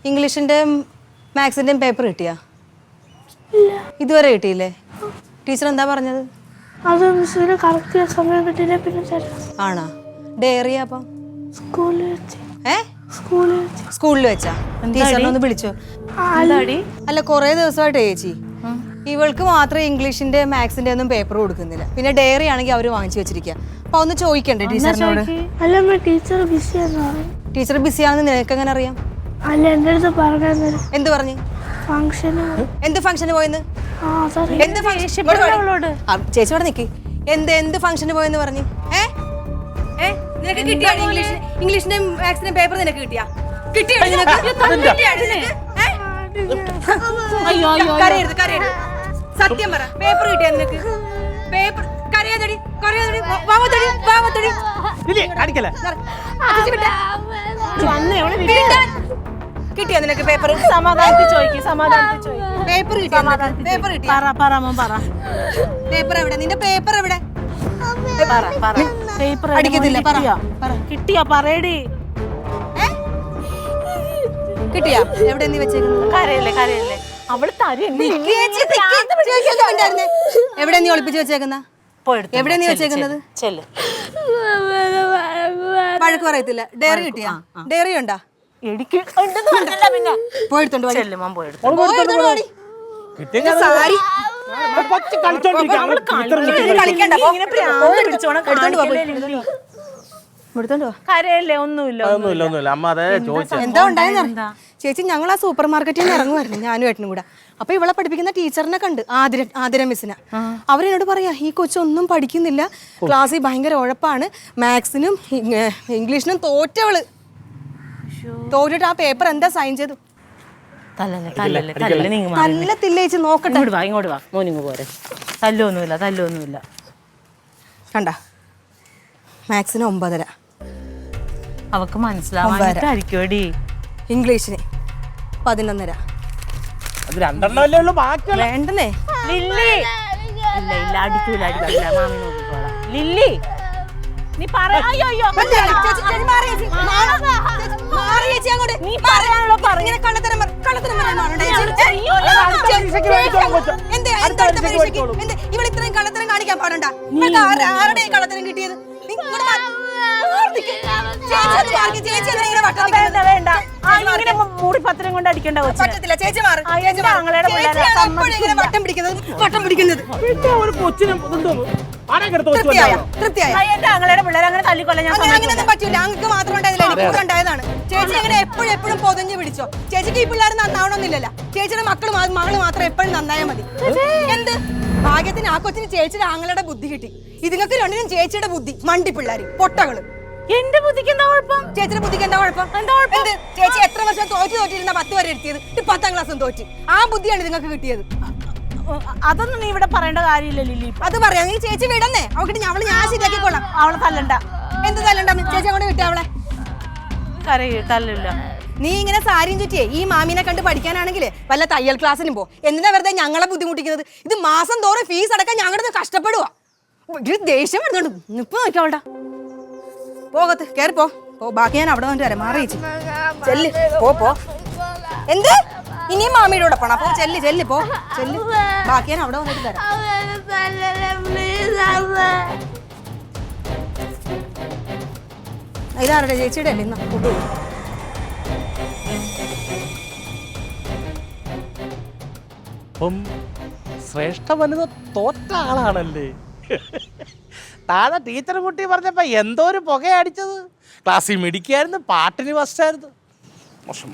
ഇംഗ്ലീഷിൻ്റെയും മാത്സിൻ്റെയും paper കിട്ടിയാ? ഇതുവരെ കിട്ടിയില്ലേ? ടീച്ചർ എന്താ പറഞ്ഞത്? അത് മിസ്സിന് കറക്റ്റ് സമയം കിട്ടിയില്ല പിന്നെ ആണോ? ഡയറി അപ്പം സ്കൂളിൽ വെച്ചാ? ടീച്ചറിനെ ഒന്ന് വിളിച്ചോ? അല്ല, കുറേ ദിവസമായിട്ട് ചേച്ചി ഇവൾക്ക് മാത്രമേ ഇംഗ്ലീഷിന്റെ മാത്സിന്റെ ഒന്നും പേപ്പർ കൊടുക്കുന്നില്ല. പിന്നെ ഡയറി ആണെങ്കിൽ അവർ വാങ്ങിച്ചു വെച്ചിരിക്കുക. അപ്പൊ ഒന്ന് ചോദിക്കണ്ടേ ടീച്ചറിനോട്? ടീച്ചർ ബിസിയാണെന്ന് നിനക്ക് എങ്ങനെ അറിയാം? അല്ല, എന്റെ അടുത്ത് പറഞ്ഞു. എന്ത് പറഞ്ഞു? എന്ത് ഫംഗ്ഷന് പോയെന്ന്? ചേച്ചി ഇവിടെ നിക്ക്. എന്ത് ഫംഗ്ഷന് പോയെന്ന് പറഞ്ഞു? നിനക്ക് കിട്ടിയാ ഇംഗ്ലീഷിന്റെ മാത്സിന്റെ പേപ്പർ? നിനക്ക് കിട്ടിയാ? സത്യം പറ, പേപ്പർ കിട്ടിയാ നിനക്ക്? പേപ്പർ കരയാതടി. കിട്ടിയാ നിനക്ക് പേപ്പർ? പേപ്പർ എവിടെ? നിന്റെ പേപ്പർ എവിടെ? അടിക്കത്തില്ല. കിട്ടിയാ പറയടി. കിട്ടിയാ? എവിടെ നീ വെച്ചേക്കുന്നത്? കരയല്ലേ അവള് എവിടെ നീ ഒളിപ്പിച്ച് വെച്ചേക്കുന്ന? എവിടെ നീ വെച്ചേക്കുന്നത്? വഴക്ക് പറയത്തില്ല. ഡയറി കിട്ടിയാ? ഡയറി ഉണ്ടാ? എന്താ ഉണ്ടായെന്ന്? ചേച്ചി, ഞങ്ങൾ ആ സൂപ്പർ മാർക്കറ്റിൽ നിന്ന് ഇറങ്ങുമായിരുന്നു ഞാനും ഏട്ടനും കൂടെ. അപ്പൊ ഇവളെ പഠിപ്പിക്കുന്ന ടീച്ചറിനെ കണ്ട്, ആതിര മിസ്സിനെ. അവരെന്നോട് പറയാ, ഈ കൊച്ചൊന്നും പഠിക്കുന്നില്ല, ക്ലാസ്സിൽ ഭയങ്കര ഉഴപ്പാണ്, മാത്സിനും ഇംഗ്ലീഷിനും തോറ്റിട്ട് ആ പേപ്പർ എന്താ സൈൻ ചെയ്തു? തല്ലത്തില്ലേച്ച് നോക്കട്ടെ. ഇങ്ങോട്ട് വാ മോനിങ്ങ് പോരെ. തല്ലൊന്നുമില്ല. കണ്ട, മാത്സിന് 9.5, അവക്ക് മനസ്സിലാവാനിട്ടായിരിക്കുമടി. ഇംഗ്ലീഷിന് 11.5. വേണ്ടേ? ഇല്ല അടിക്കൂല മാമി നോക്കിക്കോളാം. ലില്ലി നീ ഇവളിത്രയും കള്ളത്തരം കാണിക്കാൻ പാടണ്ട. ആരുടെ കള്ളത്തരം കിട്ടിയത്? മൂടിപ്പത്രം കൊണ്ട് അടിക്കേണ്ട പറ്റത്തില്ല. ചേച്ചി മാറി. വട്ടം പിടിക്കുന്നത് അങ്ങനെയൊന്നും പറ്റൂല. അങ്ങക്ക് മാത്രം ഉണ്ടായതില്ല, എനിക്ക് ഉണ്ടായതാണ്. ചേച്ചി അങ്ങനെ എപ്പോഴും പൊതഞ്ഞു പിടിച്ചോ? ചേച്ചിക്ക് ഈ പിള്ളേർ നന്നാവണമെന്നില്ലല്ലോ. ചേച്ചിയുടെ മകള് മാത്രം എപ്പോഴും നന്നായാൽ മതി. എന്ത് ഭാഗ്യത്തിന് ആ കൊച്ചിന് ചേച്ചിയുടെ ആങ്ങളുടെ ബുദ്ധി കിട്ടി. ഇതുങ്ങൾക്ക് രണ്ടിനും ചേച്ചിയുടെ ബുദ്ധി മണ്ടി പിള്ളേര് പൊട്ടകള്. എന്റെ ബുദ്ധിക്ക് എന്താ കുഴപ്പം? ചേച്ചിയുടെ ബുദ്ധിക്ക് എന്താ കുഴപ്പം? ചേച്ചി എത്ര വർഷം തോറ്റിരുന്ന 10 വരെ എത്തിയത്? 10ാം ക്ലാസ്സും തോറ്റ്. ആ ബുദ്ധിയാണ് നിങ്ങൾക്ക് കിട്ടിയത്. അതൊന്നും നീ ഇവിടെ പറയേണ്ട കാര്യമില്ല ലില്ലി. അത് പറയാ. നീ ചേച്ചി വിടന്നേ. അവക്കിട്ട് ഞാൻ ശരിയാക്കിക്കോളാം. അവളെ തല്ലണ്ട. എന്ത് തല്ലണ്ട? ചേച്ചി അങ്ങോട്ട് വിട്ടേ അവളെ. തല്ലില്ല. നീ ഇങ്ങനെ സാരിയും ചുറ്റിയേ ഈ മാമീനെ കണ്ട് പഠിക്കാനാണെങ്കിൽ വല്ല തയ്യൽ ക്ലാസ്സിനും പോ. എന്തിനാ വെറുതെ ഞങ്ങളെ ബുദ്ധിമുട്ടിക്കുന്നത്? ഇത് മാസം തോറും ഫീസ് അടക്കാൻ ഞങ്ങളുടെ കഷ്ടപ്പെടുവാ. ദേഷ്യം വരുന്നുണ്ട്. ഇപ്പൊ നോക്കിയാവളുടെ പോകത്ത് കേറി പോ. ബാക്കി ഞാൻ അവിടെ വന്നിട്ട് വരാം. മാറി ചേച്ചി ചെല്ല്. പോ. എന്ത്? ഇനിയും മാമിയുടെ കൂടെ പോണം. അപ്പൊ ചെല്ല് പോ. ബാക്കി ഞാൻ അവിടെ വന്നിട്ട് തരാം. ഇതാരുടെ? ചേച്ചിയുടെ അല്ലേ? ഇന്ന് ശ്രേഷ്ഠ വനിത തോറ്റ ആളാണല്ലേ? താഴെ ടീച്ചർ കുട്ടി പറഞ്ഞപ്പോ എന്തോ ഒരു പുകയടിച്ചത്. ക്ലാസ്സിൽ മിടിക്കായിരുന്നു, പാട്ടിന് ഫസ്റ്റായിരുന്നു. മോശം.